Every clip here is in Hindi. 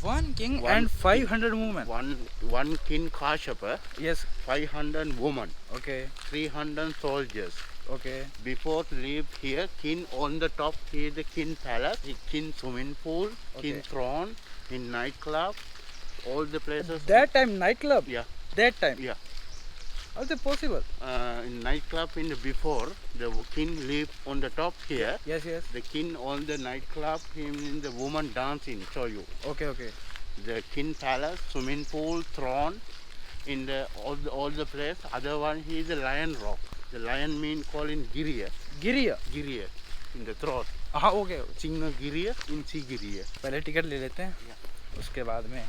One king and 500 women. One king Kashapa, Yes. 500 women, Okay. 300 soldiers. Okay. Before leave here, king on the top here the king palace, king swimming pool, king Okay. throne, in nightclub, all the places. That time nightclub. Yeah, That time. yeah. How is it possible? In nightclub in the before the king live on the top here. Yes. Yes. The king on the nightclub, him in the woman dancing. Show you Okay. Okay. the king palace, swimming pool, throne, in the all the place. Other one he is the lion rock. The lion mean calling Giriya. Giria. Giriya in the throat. हाँ okay. Chinga Giriya in Chi Giriya. पहले टिकट ले लेते हैं. उसके बाद में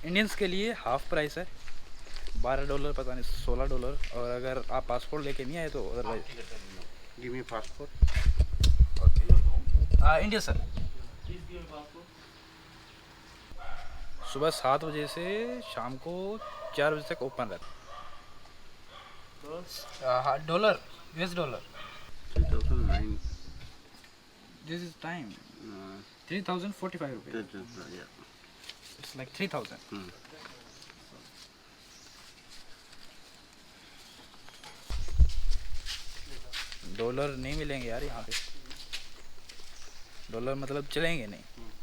इंडियंस के लिए हाफ प्राइस है. $12 पता नहीं $16. और अगर आप पासपोर्ट लेके नहीं आए तो otherwise. Give me passport. India sir. सुबह 7 बजे से शाम को 4 बजे तक ओपन रहता है. Dollar $US. 2009. This is time 3045 rupees. Yeah. It's like 3000. Dollar नहीं मिलेंगे यार यहाँ पे. डॉलर मतलब चलेंगे नहीं.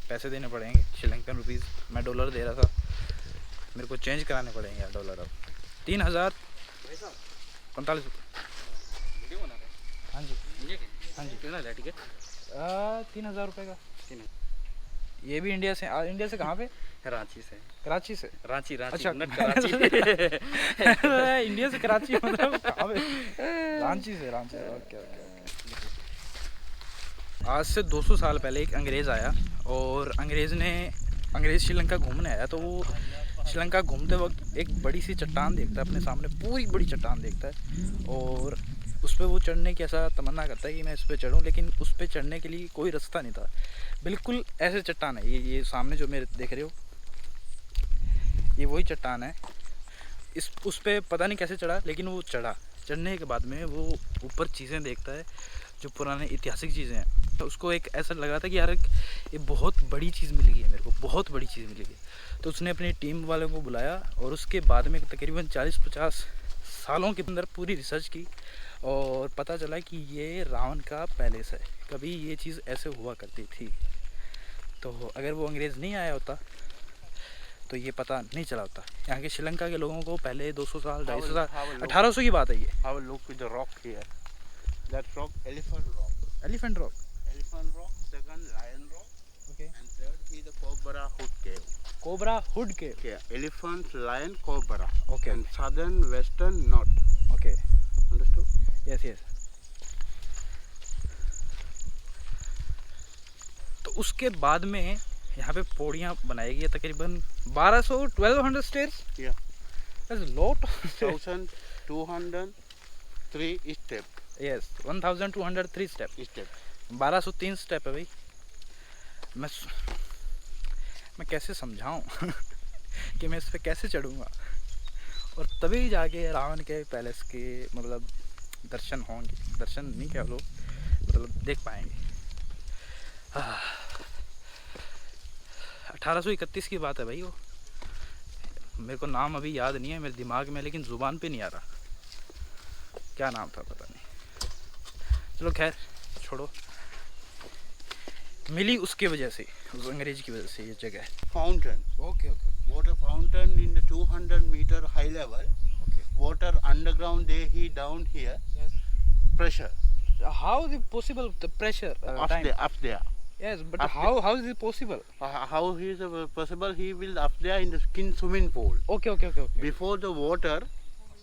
पैसे देने पड़ेंगे श्रीलंकन रुपीज़. मैं डॉलर दे रहा था, मेरे को चेंज कराने पड़ेंगे यार डॉलर. अब 3045 रुपये. हाँ जी हाँ जी. कितना है टिकट? 3000 रुपये का. ये भी इंडिया से. इंडिया से कहाँ पे? कराची से. कराची से. रांची अच्छा कराची. इंडिया से कराची मतलब कहाँ पे? रांची से. रांची. Okay okay. आज से 200 साल पहले एक अंग्रेज़ आया और अंग्रेज़ श्रीलंका घूमने आया. तो वो श्रीलंका घूमते वक्त एक बड़ी सी चट्टान देखता है अपने सामने. पूरी बड़ी चट्टान देखता है और उस पर वो चढ़ने की ऐसा तमन्ना करता है कि मैं इस पर चढ़ूँ. लेकिन उस पर चढ़ने के लिए कोई रास्ता नहीं था. बिल्कुल ऐसे चट्टान है. ये सामने जो मेरे देख रहे हो, ये वही चट्टान है. उस पर पता नहीं कैसे चढ़ा, लेकिन वो चढ़ा. चढ़ने के बाद में वो ऊपर चीज़ें देखता है जो पुराने ऐतिहासिक चीज़ें हैं. तो उसको एक ऐसा लगा था कि यार ये बहुत बड़ी चीज़ मिल गई है मेरे को, बहुत बड़ी चीज़ मिल गई. तो उसने अपनी टीम वालों को बुलाया और उसके बाद में तकरीबन 40-50 सालों के अंदर पूरी रिसर्च की और पता चला कि ये रावण का पैलेस है. कभी ये चीज़ ऐसे हुआ करती थी. तो अगर वो अंग्रेज़ नहीं आया होता तो ये पता नहीं चला होता. यहाँ के श्रीलंका के लोगों को पहले 200 साल 250 साल 1800 की बात है ये. Have a look with the rock here. That rock, elephant rock. Elephant rock. Elephant rock, second lion rock, okay. and third is the Cobra Hood Cave. Cobra hood के. Okay, elephant, lion, cobra. Okay And southern, western, north. Okay. Understood? Yes yes. तो उसके बाद में यहाँ पे पौड़ियाँ बनाई गई है तकरीबन 1200 stairs. Yeah. That's lot. 1203 step. Yes 1203 step. Step. 1203 step है भाई. मैं कैसे समझाऊं कि मैं इस पे कैसे चढ़ूँगा. और तभी जाके रावण के पैलेस के मतलब दर्शन होंगे. दर्शन नहीं कह लो, मतलब देख पाएंगे. 1831 की बात है भाई वो. मेरे को नाम अभी याद नहीं है मेरे दिमाग में, लेकिन ज़ुबान पे नहीं आ रहा क्या नाम था, पता नहीं. चलो खैर छोड़ो. मिली उसके वजह से, उस अंग्रेज की वजह से ये जगह. Fountain. Okay okay. Water fountain in the 200-meter high level. Okay. Water underground, they heat down here. Yes. Pressure. How is it possible, the pressure time? Up there. Yes, but Up how is it possible? How is it possible? He will up there in the skin swimming pool. Okay. Before the water,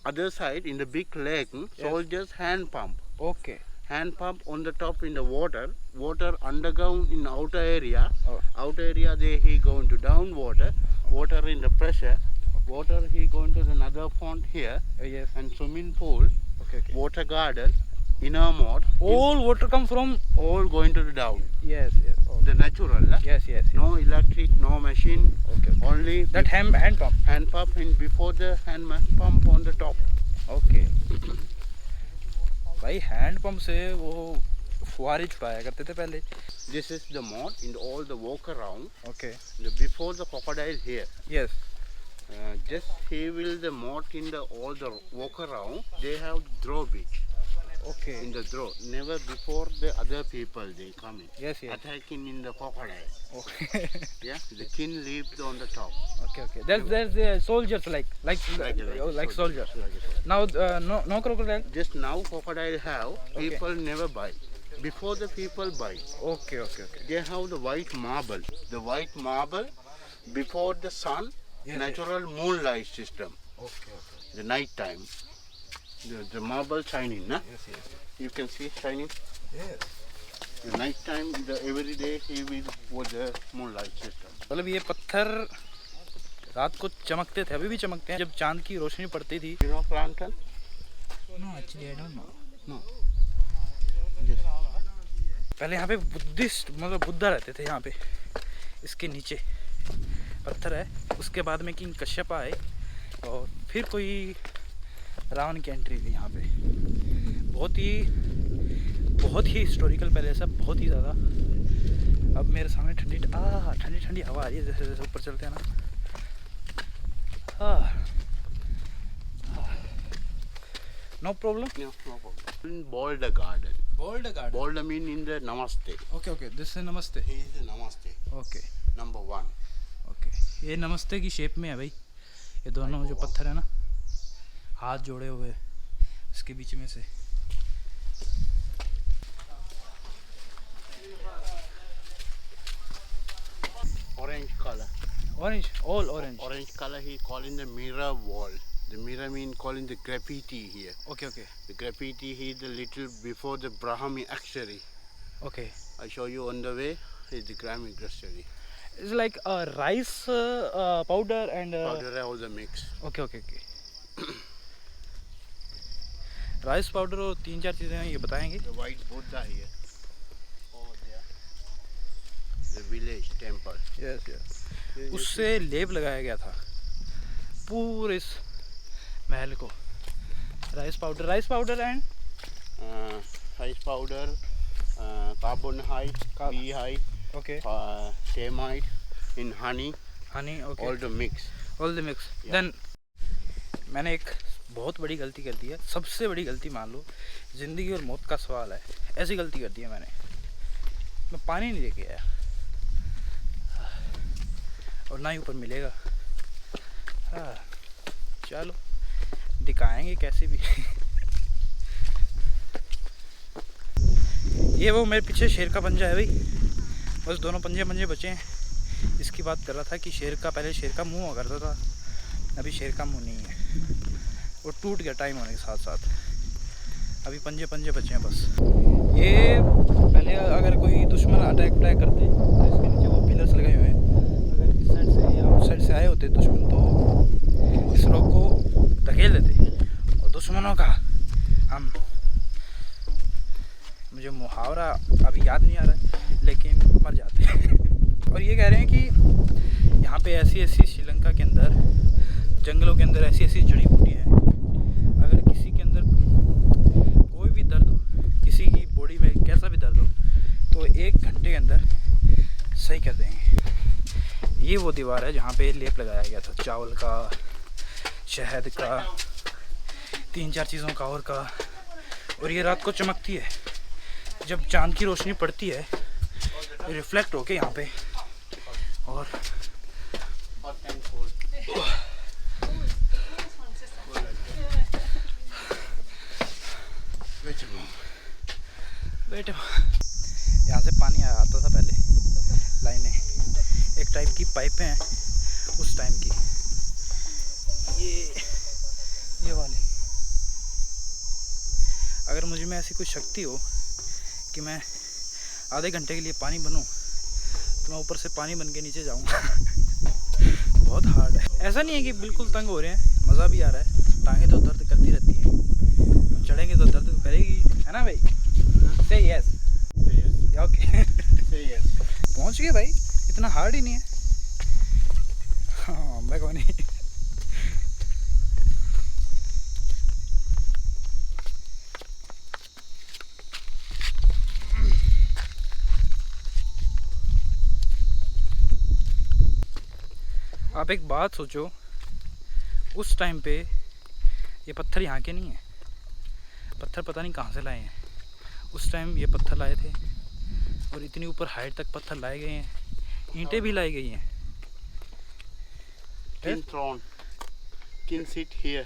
other side in the big lake, soldiers hand pump. Okay. Hand pump on the top in the water. Water underground in outer area. Oh. Outer area he going to down water. Water in the pressure. Water he going to another pond here. Yes. And swimming pool. Okay. Water garden. Inner mode. All water come from. All going to the down. Yes. Oh. The natural. Yes. No electric, no machine. Okay. Only That hand pump. hand pump and before the hand pump on the top. Okay. भाई हैंड पंप से वो फुहारे छुड़ाया करते थे पहले। This is the moat in all the walk around. Okay, Before the crocodile here, yes, just he will the moat in the all the walk around. They have drawbridge okay, in the draw. Never before the other people they come in yes yes, attacking in the crocodile. Okay Yeah, the king lives on the top. Okay okay, there's soldiers like soldiers. Now no crocodile. Just now crocodile have people never buy. Before the people buy, okay okay okay, they have the white marble. The white marble before the sun, Yes, natural moonlight system. Okay okay, The night time, the marble shining, na? Yes yes You can see shining. Yes. The night time, every day he will with the moonlight system. मतलब ये पत्थर रात को चमकते थे, अभी भी चमकते हैं जब चांद की रोशनी पड़ती थी। You know plankton? No actually I don't know. No. पहले यहाँ पे बुद्धिस्ट मतलब बुद्धा रहते थे यहाँ पे, इसके नीचे पत्थर है। उसके बाद में किंग कश्यप आए और फिर कोई रावण की एंट्री हुई यहाँ पे। बहुत ही हिस्टोरिकल पैलेस है, बहुत ही ज़्यादा। अब मेरे सामने ठंडी ठंडी हवा आ रही है जैसे जैसे ऊपर चलते हैं ना। No problem. No, no problem. In Boulder Garden. बोल्ड Garden. Boulder mean in the Namaste. Okay okay, this is नमस्ते। He is the Namaste. Okay Number one. Okay, ये नमस्ते की शेप में है भाई। ये दोनों जो पत्थर है ना, हाथ जोड़े हुए इसके बीच में से। Orange color. Orange, all orange. Orange color he calling the mirror wall. The mirror mean calling the graffiti here. Okay okay The graffiti he is the little before the Brahmi actually. Okay, I show you on the way is the Brahmi actually. It's like rice powder and Powder all the mix. Okay okay okay. Rice powder और 3-4 चीज़ें हैं, ये बताएंगे। The white Buddha here. Over there. The village temple. Yes yes, उससे लेप लगाया गया था पूरे इस महल को। Rice powder and Rice powder, carbon high, bee high, okay, termite, in honey, honey, okay, all the mix. All the mix. Yeah. Then मैंने एक बहुत बड़ी गलती कर दी है, सबसे बड़ी गलती मान लो, ज़िंदगी और मौत का सवाल है। ऐसी गलती कर दी है मैंने, मैं पानी नहीं लेके आया और ना ही ऊपर मिलेगा। हाँ चलो दिखाएंगे कैसे भी। ये वो मेरे पीछे शेर का पंजा है भाई, बस दोनों पंजे बचे हैं। इसकी बात कर रहा था कि पहले शेर का मुंह हुआ करता था, अभी शेर का मुंह नहीं है, वो टूट गया टाइम होने के साथ साथ। अभी पंजे बचे हैं बस। ये पहले अगर कोई दुश्मन अटैक करते तो इसके नीचे वो पिलर्स लगाए हुए हैं, अगर इस साइड से या उस साइड से आए होते दुश्मन तो इस रॉक को धकेल देते और दुश्मनों का हम, मुझे मुहावरा अभी याद नहीं आ रहा है लेकिन मर जाते हैं। और ये कह रहे हैं कि यहाँ पे ऐसी श्रीलंका के अंदर जंगलों के अंदर ऐसी जड़ी बूटियाँ हैं, अगर किसी के अंदर कोई भी दर्द हो, किसी की बॉडी में कैसा भी दर्द हो, तो 1 घंटे के अंदर सही कर देंगे। ये वो दीवार है जहाँ पे लेप लगाया गया था, चावल का, शहद का, 3-4 चीज़ों का और ये रात को चमकती है जब चांद की रोशनी पड़ती है, रिफ्लेक्ट होके यहाँ पे। और बेटे यहाँ से पानी आता था पहले, लाइनें एक टाइप की पाइपें हैं उस टाइम की, ये वाली। अगर मुझ में ऐसी कोई शक्ति हो कि मैं आधे घंटे के लिए पानी बनूं तो मैं ऊपर से पानी बन के नीचे जाऊंगा। बहुत हार्ड है, ऐसा नहीं है कि बिल्कुल तंग हो रहे हैं, मज़ा भी आ रहा है। टांगें तो दर्द करती रहती हैं, चढ़ेंगे तो दर्द तो करेगी, है ना भाई? से यस, ओके, पहुंच गए भाई, इतना हार्ड ही नहीं है। हाँ मैं कौन नहीं। आप एक बात सोचो, उस टाइम पे ये पत्थर यहाँ के नहीं है, पत्थर पता नहीं कहाँ से लाए हैं। उस टाइम ये पत्थर लाए थे और इतनी ऊपर हाइट तक पत्थर लाए गए हैं, ईंटें भी लाई गई हैं। King throne. King sit here.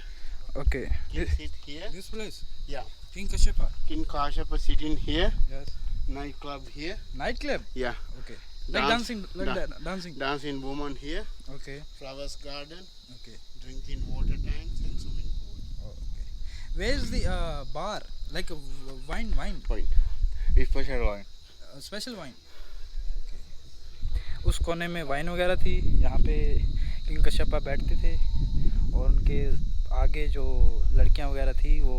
Okay, King sit here. This place, Yeah. King Kashyapa. King Kashyapa sitting here. Yes. Nightclub here. Night club. Yeah. Okay. Like Dance- dancing, like da- that, dancing. Dancing woman here. Okay. Flowers garden. Okay. Drinking water tanks and swimming pool. Oh, okay. Where is the bar? Like a wine, Point. Special wine. special wine. उस कोने में वाइन वगैरह थी, यहाँ पे किंग कश्यपा बैठते थे और उनके आगे जो लड़कियाँ वगैरह थी वो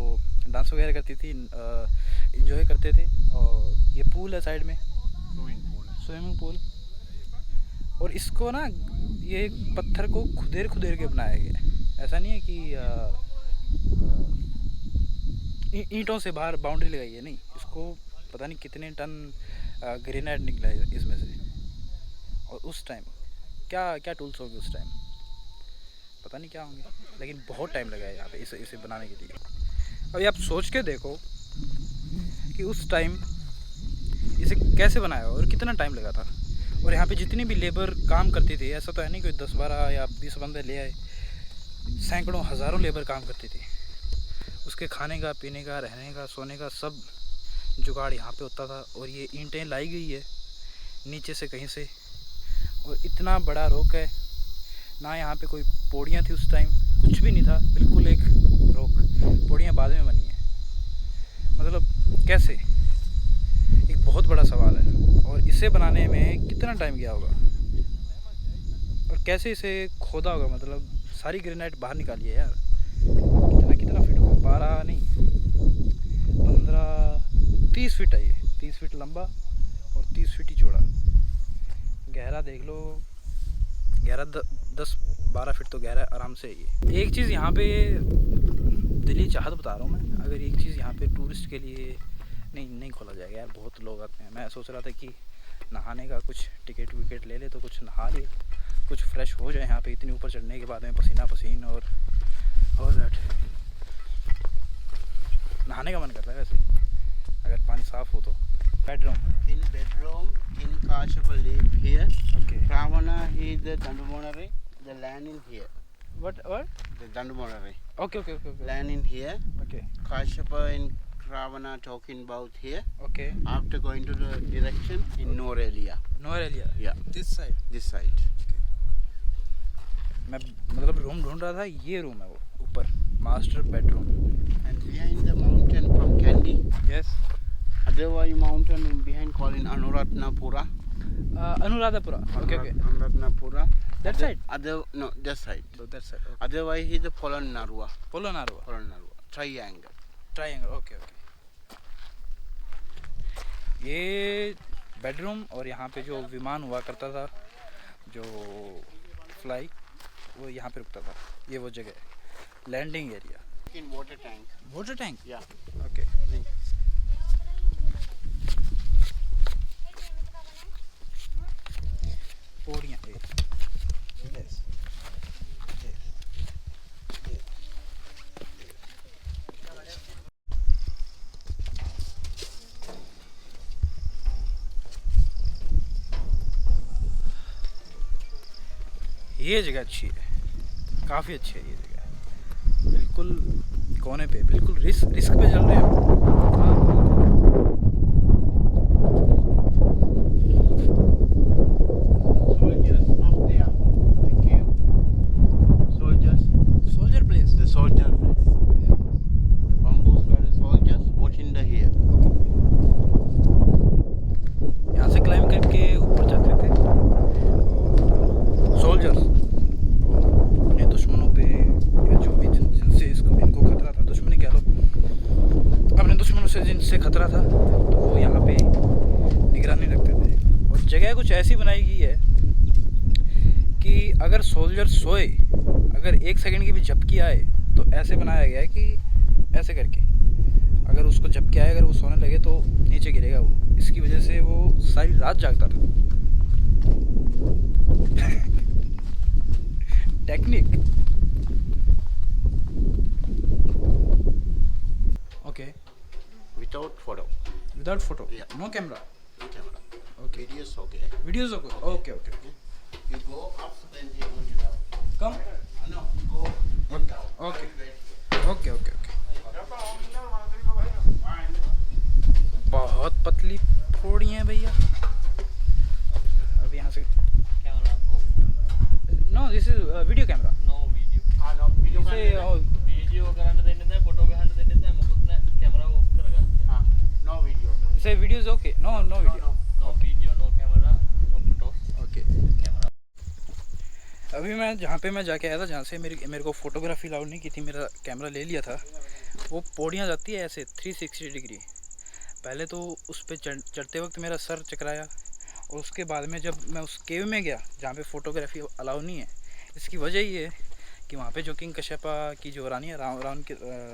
डांस वगैरह करती थी, इंजॉय करते थे। और ये पूल है साइड में, Swimming pool. Swimming pool. और इसको ना ये पत्थर को खुदेर के बनाया गया है। ऐसा नहीं है कि ईंटों से बाहर बाउंड्री लगाई है, नहीं, इसको पता नहीं कितने टन ग्रेनाइट निकला है इसमें से। और उस टाइम क्या टूल्स होंगे उस टाइम, पता नहीं क्या होंगे, लेकिन बहुत टाइम लगा है यहाँ पे इसे बनाने के लिए। अभी आप सोच के देखो कि उस टाइम इसे कैसे बनाया और कितना टाइम लगा था। और यहाँ पे जितनी भी लेबर काम करती थी, ऐसा तो है नहीं कोई 10-12 या 20 बंदे ले आए, सैकड़ों हज़ारों लेबर काम करती थी। उसके खाने का, पीने का, रहने का, सोने का सब जुगाड़ यहाँ पे होता था। और ये ईंटें लाई गई है नीचे से कहीं से, और इतना बड़ा रॉक है ना। यहाँ पे कोई पौड़ियाँ थी उस टाइम, कुछ भी नहीं था, बिल्कुल एक रॉक। पौड़ियाँ बाद में बनी है, मतलब कैसे, एक बहुत बड़ा सवाल है। और इसे बनाने में कितना टाइम गया होगा और कैसे इसे खोदा होगा, मतलब सारी ग्रेनाइट बाहर निकाली है यार। कितना फीट होगा, 12 नहीं 15-30 फीट है ये, 30 फीट लंबा और 30 फीट ही चौड़ा। गहरा देख लो, गहरा 10-12 फीट तो गहरा आराम से है ये। एक चीज़ यहाँ पे दिली चाहत बता रहा हूँ मैं, अगर एक चीज़ यहाँ पे टूरिस्ट के लिए नहीं खोला जाएगा यार, बहुत लोग आते हैं। मैं सोच रहा था कि नहाने का कुछ टिकट विकेट ले ले तो कुछ नहा ले, कुछ फ्रेश हो जाए यहाँ पे इतनी ऊपर चढ़ने के बाद में, पसीना पसीन और दैट। नहाने का मन करता है वैसे, अगर पानी साफ़ हो तो। Bedroom, In bedroom, King Kashyapa live here. Okay. Ravana, he is the Dandamonare. The land in here. What The Dandamonare. Okay okay okay okay Land in here. Okay Kashyapa and Ravana talking about here. Okay. After going to the direction in Norelia. NOR area, Yeah, This side. this side. मैं मतलब रूम ढूंढ रहा था, ये रूम है वो ऊपर, master bedroom. And behind the mountain from Kandy, yes, Adavai mountain in behind called in Anuradhanapura. Anuradhapura. Okay okay, Anuradhanapura. That side, No, that side. That side. Otherwise, he is the Polonnaruwa. पोलोनारुआ, Polonnaruwa. Triangle. Triangle, okay okay. ये बेडरूम, और यहाँ पे जो विमान हुआ करता था, जो फ्लाई, वो यहाँ पे रुकता था। ये वो जगह है, landing area. In water tank. Water tank, Yeah. Okay. पौड़ियाँ, Yes. ये जगह अच्छी है, काफ़ी अच्छी है ये जगह। बिल्कुल कोने पे, बिल्कुल रिस्क पे चल रहे हैं। Soldiers up there. The cave. Soldiers. Soldier place, The soldier place. Bamboos were the soldiers watching the here. यहाँ से क्लाइंब करके ऊपर जाते थे सोल्जर्स, अपने दुश्मनों पे, या जो भी जिनसे इनको खतरा था, दुश्मनी कह लो, अपने दुश्मनों से जिनसे खतरा था, तो वो यहाँ पे निगरानी रखते थे। और जगह कुछ ऐसी बनाई गई है कि अगर सोल्जर सोए, अगर 1 सेकंड की भी झपकी आए, तो ऐसे बनाया गया है कि ऐसे करके अगर उसको झपकी आए, अगर वो सोने लगे तो नीचे गिरेगा वो। इसकी वजह से वो सारी रात जागता था। Technique. Okay. Without photo. Without photo. Yeah. No camera. No camera. Okay. Videos okay. Videos are good. Okay, okay. You go up, then you go down. Come. No, go Okay. down. Okay. Wait. Okay, okay, okay. बहुत पतली फोड़ी हैं भैया. अब यहाँ से Camera off. No this is video camera. No video. No, video इसे Video කරන්න දෙන්නේ නැහැ, photo ගහන්න දෙන්නේ නැහැ, මොකුත් නැහැ. Camera off කරගන්න. no video. इसे video is okay. No no video. No video, no camera, no photos. Okay. Camera. अभी मैं जहाँ पे मैं जाके आया था, जहाँ से मेरे को फोटोग्राफी अलाउड नहीं की थी, मेरा कैमरा ले लिया था, वो पौड़ियाँ जाती है ऐसे 360 डिग्री. पहले तो उस पर चढ़ते वक्त मेरा सर चकराया, और उसके बाद में जब मैं उस केव में गया जहाँ पे फ़ोटोग्राफी अलाउ नहीं है, इसकी वजह ये है कि वहाँ पे जो किंग कश्यपा की जो रानी है,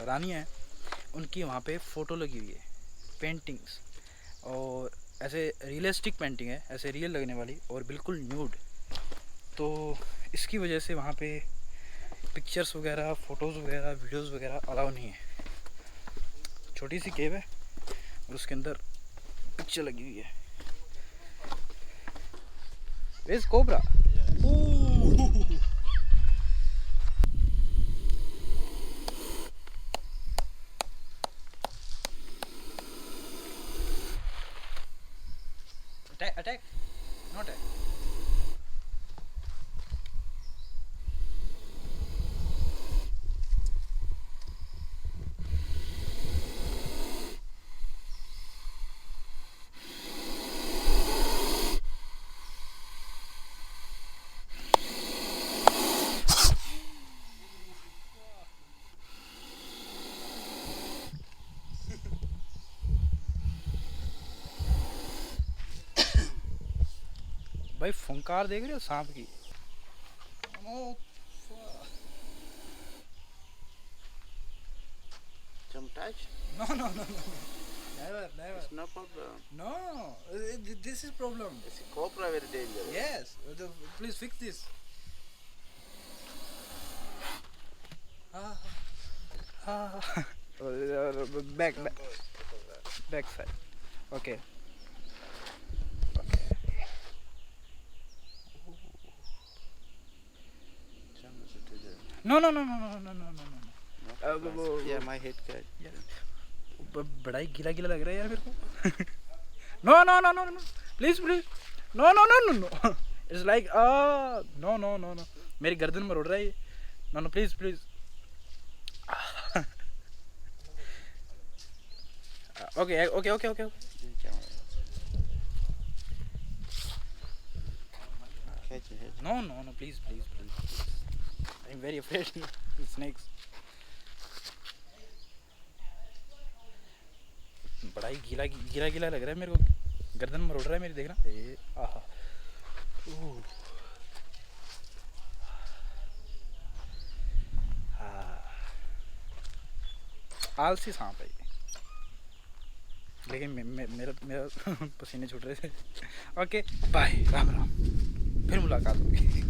रानी है, उनकी वहाँ पे फ़ोटो लगी हुई है, पेंटिंग्स, और ऐसे रियलिस्टिक पेंटिंग है, ऐसे रियल लगने वाली, और बिल्कुल न्यूड. तो इसकी वजह से वहाँ पे पिक्चर्स वगैरह, फ़ोटोज़ वगैरह, वीडियोज़ वगैरह अलाउ नहीं है. छोटी सी केव है और उसके अंदर पिक्चर लगी हुई है. Where's Cobra? Ooh. Attack. Not attack. भाई फुंकार देख रहे हो सांप की? Some touch? No, no, no, no, no. Never, never. It's no problem. No, this is problem. It's a cobra very dangerous. Yes, please fix this. Back side. Okay. No. Yeah, my head cut. बड़ा ही गीला गीला लग रहा है यार मेरे को. No. Please. No. It's like no. मेरी गर्दन में उड़ रहा है ये. No, please. Okay. Catch your head. No, please. I'm very afraid of snakes. बड़ा ही गीला लग रहा है मेरे को. गर्दन में उड़ रहा है मेरी, देखना. आहा. आलसी सांप है ये. लेकिन मेरा पसीने छूट रहे थे. Okay bye, Ram. फिर मुलाकात होगी.